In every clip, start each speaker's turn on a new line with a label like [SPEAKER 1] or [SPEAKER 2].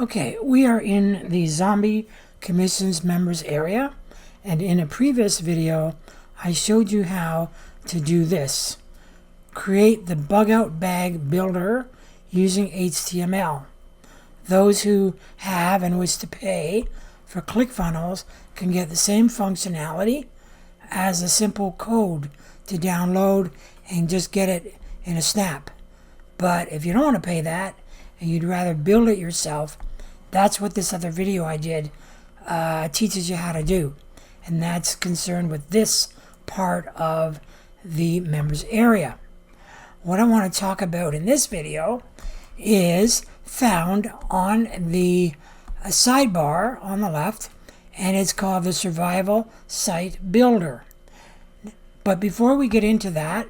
[SPEAKER 1] Okay, we are in the Zombie Commissions members area, and in a previous video I showed you how to do this. Create the bug out bag builder using HTML. Those who have and wish to pay for ClickFunnels can get the same functionality as a simple code to download and just get it in a snap. But if you don't want to pay that and you'd rather build it yourself, that's what this other video I did teaches you how to do. And that's concerned with this part of the members area. What I want to talk about in this video is found on the sidebar on the left, and it's called the Survival Site Builder. But before we get into that,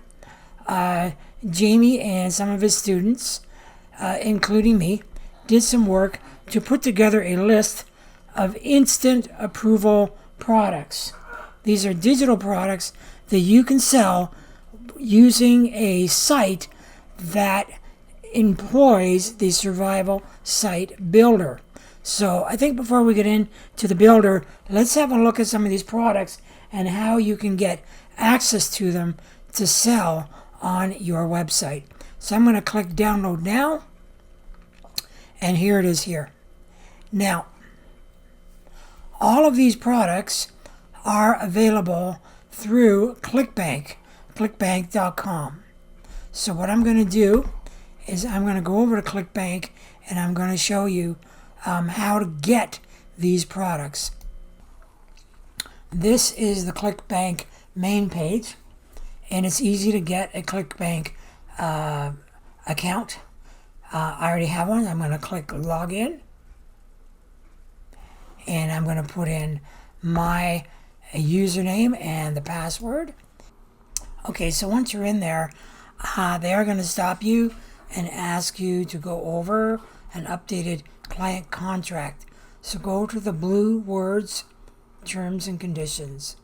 [SPEAKER 1] Jamie and some of his students, including me, did some work to put together a list of instant approval products. These are digital products that you can sell using a site that employs the Survival Site Builder. So I think before we get into the builder, let's have a look at some of these products and how you can get access to them to sell on your website. So I'm going to click download now, and here it is here. Now, all of these products are available through ClickBank, clickbank.com. So what I'm going to do is I'm going to go over to ClickBank and I'm going to show you how to get these products. This is the ClickBank main page, and it's easy to get a ClickBank account. I already have one. I'm going to click login, and I'm going to put in my username and the password. Okay, so once you're in there, they are going to stop you and ask you to go over an updated client contract. So go to the blue words, terms and conditions.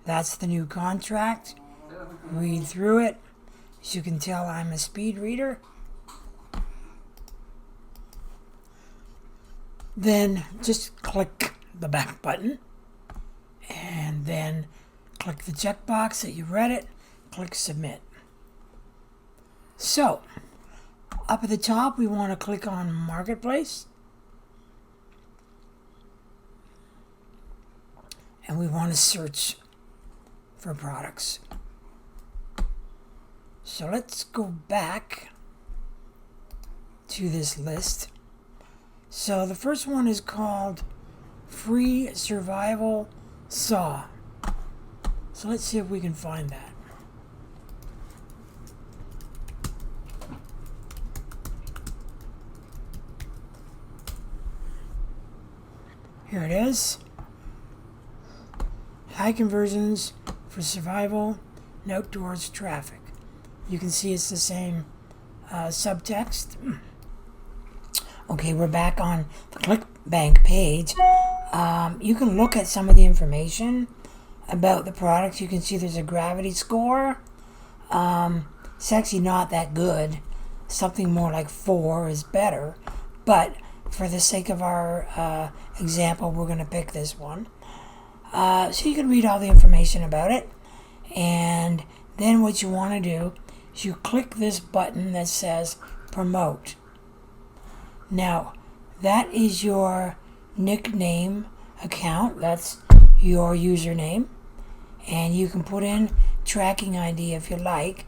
[SPEAKER 1] That's the new contract. Read through it. As you can tell, I'm a speed reader. Then just click the back button and then click the checkbox that you read it, click submit. So up at the top we want to click on Marketplace, and we want to search for products. So let's go back to this list. So the first one is called Free Survival Saw. So let's see if we can find that. Here it is. High conversions for survival and outdoors traffic. You can see it's the same subtext. Okay, we're back on the ClickBank page. You can look at some of the information about the products. You can see there's a gravity score. It's actually not that good. Something more like 4 is better. But for the sake of our example, we're going to pick this one. So you can read all the information about it. And then what you want to do is you click this button that says promote. Now, that is your nickname account. That's your username. And you can put in tracking ID if you like.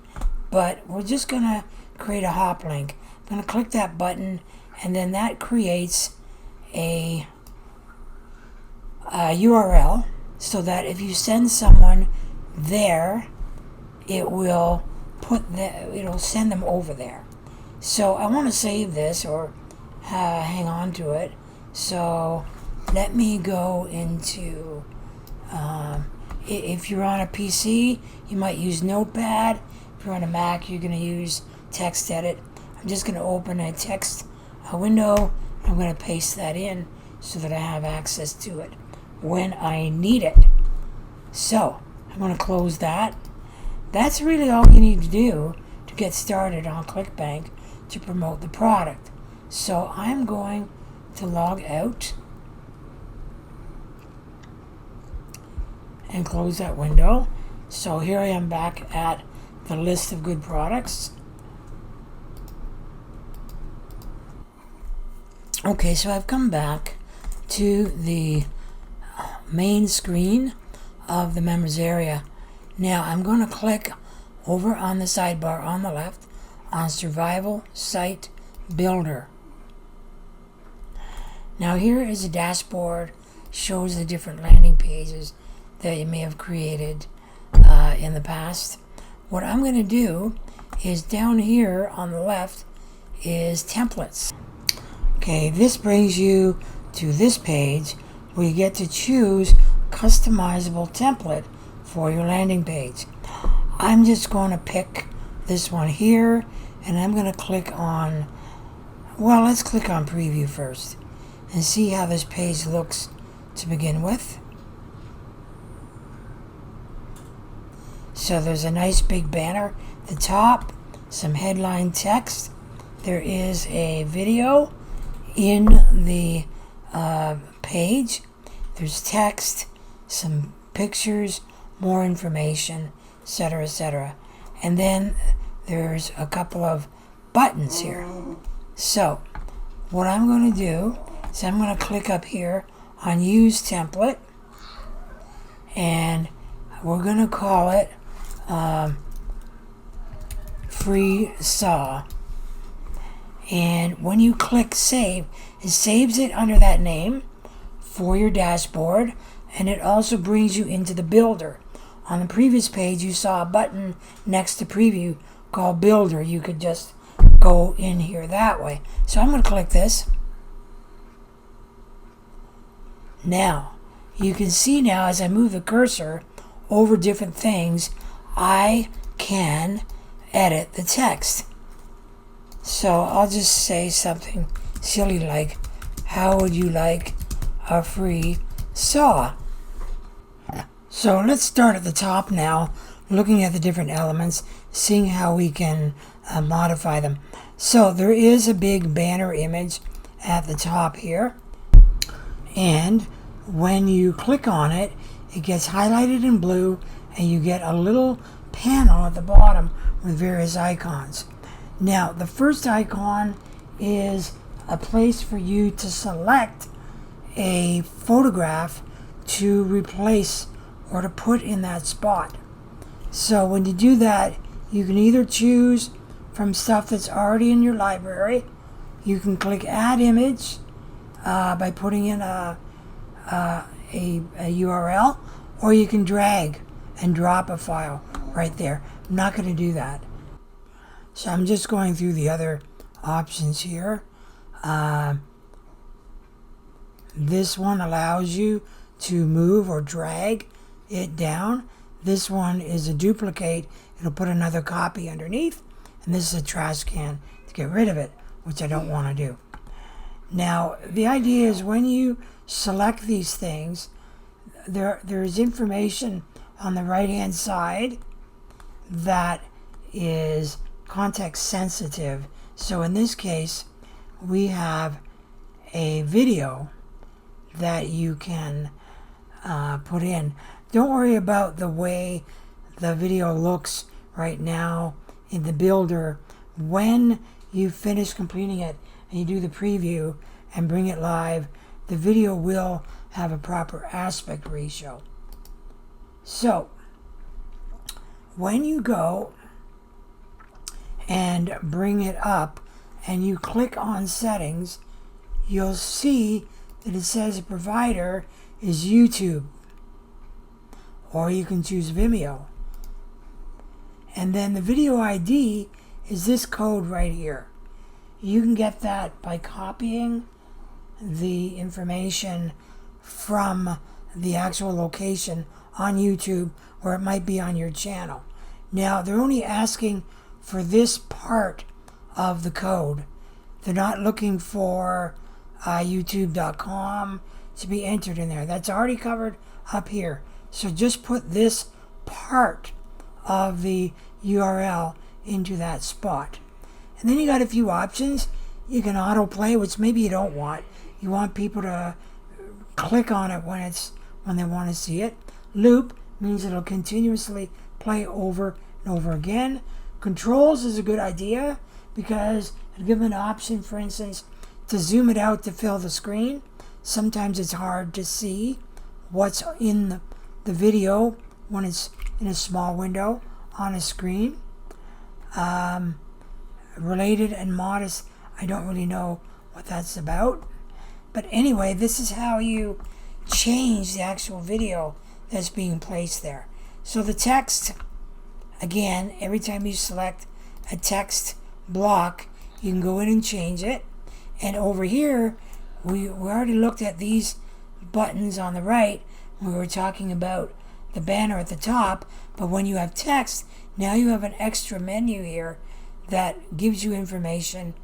[SPEAKER 1] But we're just going to create a hop link. I'm going to click that button, and then that creates a URL so that if you send someone there, it'll send them over there. So I want to save this or hang on to it. So let me go into, if you're on a PC, you might use Notepad. If you're on a Mac, you're going to use TextEdit. I'm just going to open a text window. I'm going to paste that in so that I have access to it when I need it. So I'm going to close that. That's really all you need to do to get started on ClickBank to promote the product. So I'm going to log out and close that window. So here I am back at the list of good products. Okay, so I've come back to the main screen of the members area. Now I'm going to click over on the sidebar on the left on Survival Site Builder. Now here is a dashboard, shows the different landing pages that you may have created in the past. What I'm going to do is down here on the left is templates. Okay, this brings you to this page where you get to choose customizable template for your landing page. I'm just going to pick this one here, and I'm going to click on, well, let's click on preview first and see how this page looks to begin with. So there's a nice big banner at the top, some headline text. There is a video in the page. There's text, some pictures, more information, etc., etc. And then there's a couple of buttons here. So what I'm going to do is I'm going to click up here on Use Template, and we're going to call it Free Saw. And when you click Save, it saves it under that name for your dashboard, and it also brings you into the Builder. On the previous page, you saw a button next to Preview called Builder. You could just go in here that way. So I'm going to click this. Now, you can see now as I move the cursor over different things, I can edit the text. So I'll just say something silly like, how would you like a free saw? So let's start at the top now, looking at the different elements, seeing how we can modify them. So there is a big banner image at the top here, and when you click on it, it gets highlighted in blue, and you get a little panel at the bottom with various icons. Now, the first icon is a place for you to select a photograph to replace or to put in that spot. So when you do that, you can either choose from stuff that's already in your library. You can click Add Image by putting in a URL, or you can drag and drop a file right there. I'm not going to do that. So I'm just going through the other options here. This one allows you to move or drag it down. This one is a duplicate. It'll put another copy underneath. And this is a trash can to get rid of it, which I don't want to do. Now, the idea is when you select these things, there's information on the right-hand side that is context sensitive. So in this case, we have a video that you can put in. Don't worry about the way the video looks right now in the Builder. When you finish completing it and you do the preview and bring it live, the video will have a proper aspect ratio. So when you go and bring it up and you click on settings, you'll see that it says the provider is YouTube, or you can choose Vimeo. And then the video ID is this code right here. You can get that by copying the information from the actual location on YouTube, or it might be on your channel. Now, they're only asking for this part of the code. They're not looking for youtube.com to be entered in there. That's already covered up here. So just put this part of the URL into that spot. And then you got a few options. You can autoplay, which maybe you don't want. You want people to click on it when they want to see it. Loop means it'll continuously play over and over again. Controls is a good idea because it'll give an option, for instance, to zoom it out to fill the screen. Sometimes it's hard to see what's in the video when it's in a small window on a screen. Related and modest, I don't really know what that's about. But anyway, this is how you change the actual video that's being placed there. So the text, again, every time you select a text block, you can go in and change it. And over here, we already looked at these buttons on the right. We were talking about the banner at the top, but when you have text, now you have an extra menu here that gives you information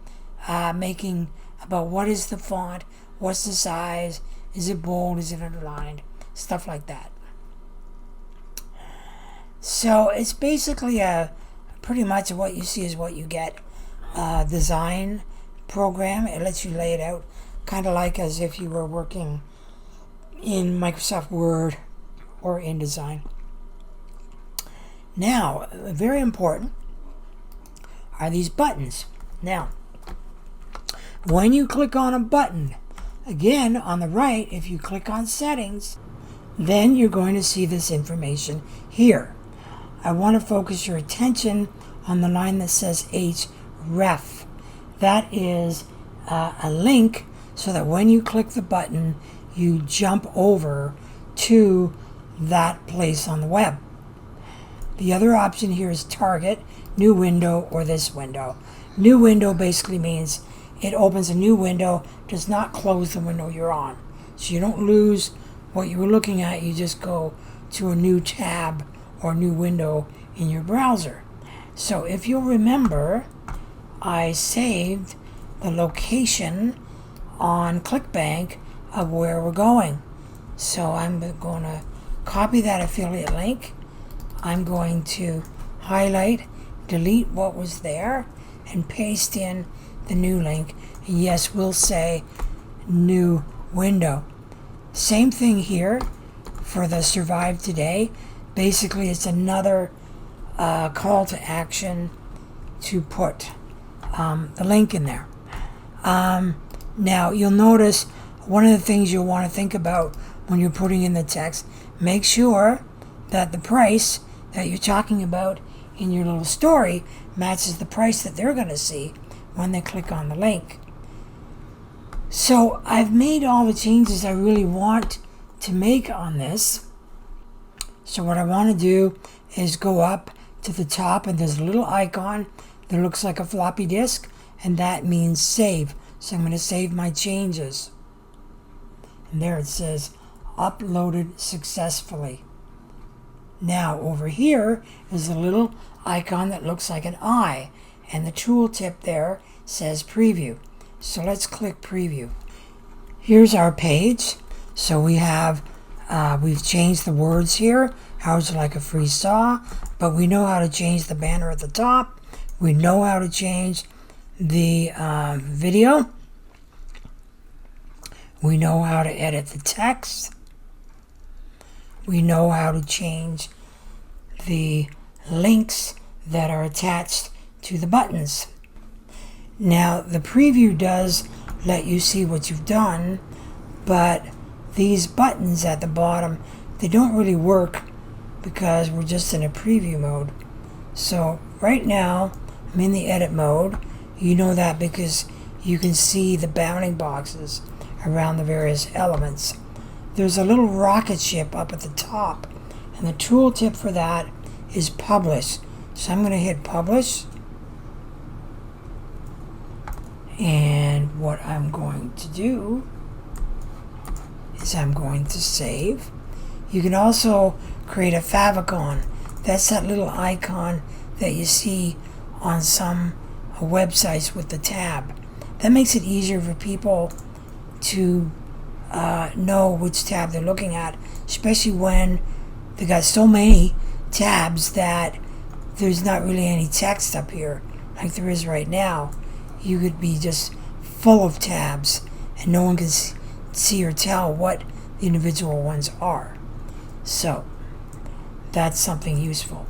[SPEAKER 1] making about what is the font, what's the size, is it bold, is it underlined, stuff like that. So it's basically pretty much what you see is what you get. Design program. It lets you lay it out kind of like as if you were working in Microsoft Word or InDesign. Now, very important are these buttons. Now, when you click on a button, again on the right, if you click on settings, then you're going to see this information here. I want to focus your attention on the line that says href. That is a link so that when you click the button, you jump over to that place on the web. The other option here is target, new window, or this window. New window basically means it opens a new window, does not close the window you're on. So you don't lose what you were looking at, you just go to a new tab or new window in your browser. So if you'll remember, I saved the location on ClickBank of where we're going. So I'm going to copy that affiliate link. I'm going to highlight, delete what was there, and paste in the new link. And yes, we'll say new window. Same thing here for the Survive Today. Basically, it's another call to action to put the link in there. Now, you'll notice one of the things you'll want to think about when you're putting in the text, make sure that the price that you're talking about in your little story matches the price that they're going to see when they click on the link. So I've made all the changes I really want to make on this. So what I want to do is go up to the top, and there's a little icon that looks like a floppy disk, and that means save. So I'm going to save my changes. And there it says uploaded successfully. Now over here is a little icon that looks like an eye, and the tooltip there says preview. So let's click preview. Here's our page. So we have we've changed the words here. How would you like a free saw? But we know how to change the banner at the top. We know how to change the video. We know how to edit the text. We know how to change the links that are attached to the buttons. Now, the preview does let you see what you've done, but these buttons at the bottom, they don't really work because we're just in a preview mode. So right now, I'm in the edit mode. You know that because you can see the bounding boxes around the various elements. There's a little rocket ship up at the top, and the tooltip for that is publish. So I'm going to hit publish, and what I'm going to do is I'm going to save. You can also create a favicon. That's that little icon that you see on some websites with the tab. That makes it easier for people to know which tab they're looking at, especially when they got so many tabs that there's not really any text up here like there is right now. You could be just full of tabs and no one can see or tell what the individual ones are. So that's something useful.